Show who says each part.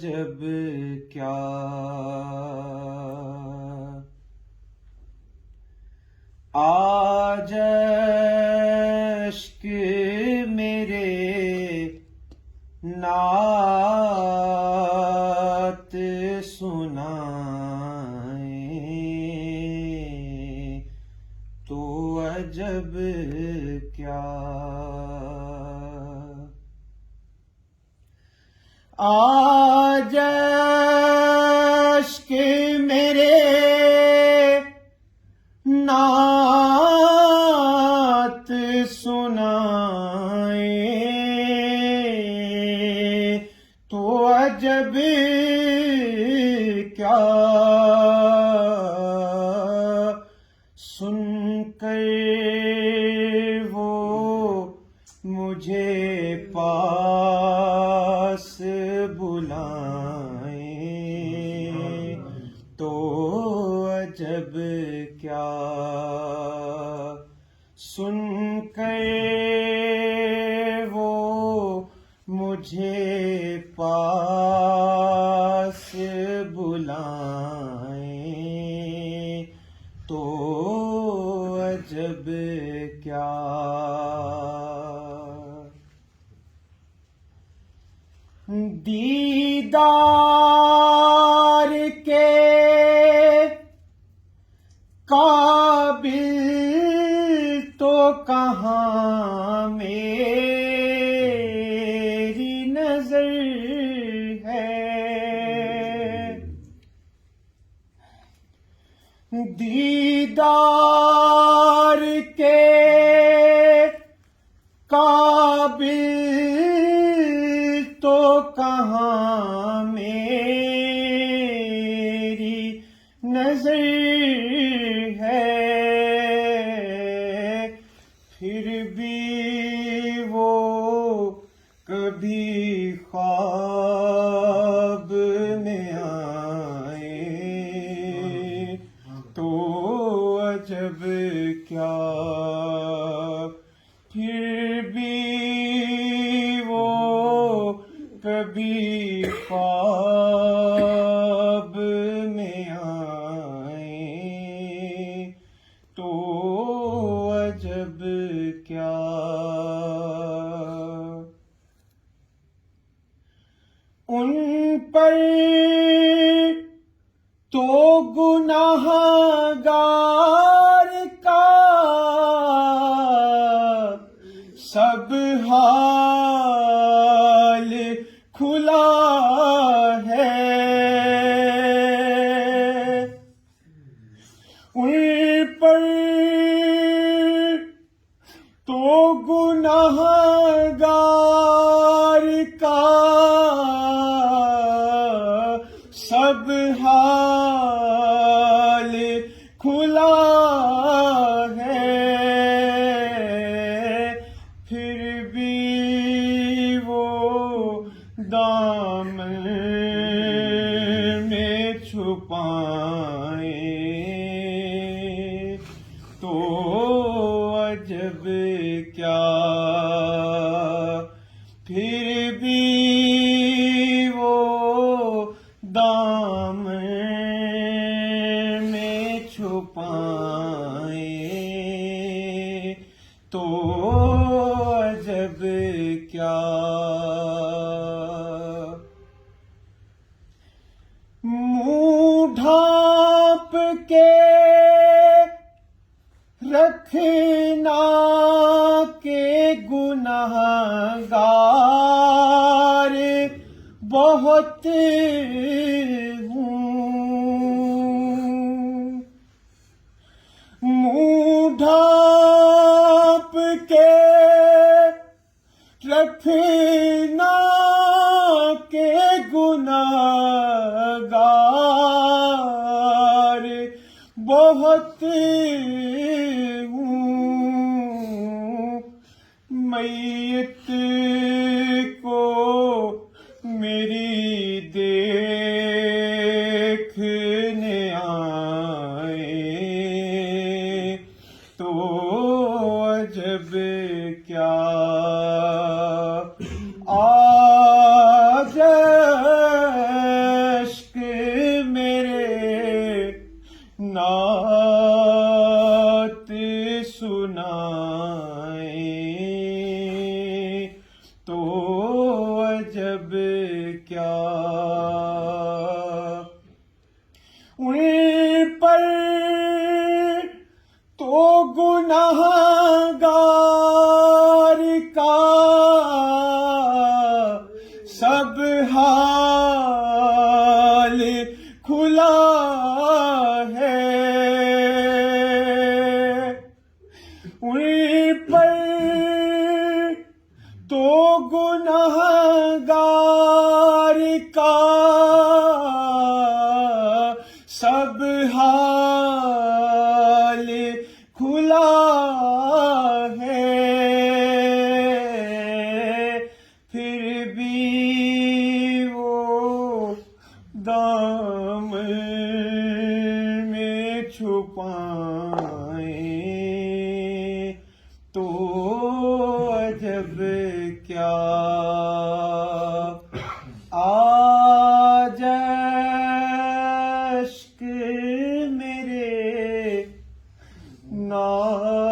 Speaker 1: عجب کیا آج اشک میرے نعت سنائیں تو عجب کیا آج اشک میرے نعت سنائیں تو عجب کیا سن کر وہ مجھے پاس بلائیں تو عجب کیا سن کر وہ مجھے پاس بلائیں تو عجب کیا دیدار کے قابل تو کہاں میری نظر ہے دیدار کے قابل تو کہاں میری نظر ہے پھر بھی وہ کبھی خواب میں آئے تو عجب کیا پھر بھی وہ کبھی خواب میں آئے تو عجب کیا ان پر تو گنہگار کا سب حال کھلا ہے ان پر تو گنہگار کا سب حال کھلا ہے پھر بھی وہ دامن میں چھپائیں تو عجب کیا پھر بھی وہ دامن میں چھپائیں تو عجب کیا منہ ڈھانپ کے رکھنا کہ گنہگار بہت ہوں منہ ڈھانپ کے رکھنا کہ گنہگار بہت ہوں میت کو میری دیکھنے آئے تو عجب کیا آج ان پر تو گنہگار کا سب حال کھلا ہے، ان پر تو گنہگار کا سب حال کھلا ہے، پھر بھی وہ دامن میں چھپائیں تو عجب کیا، آج اشک میرے ناز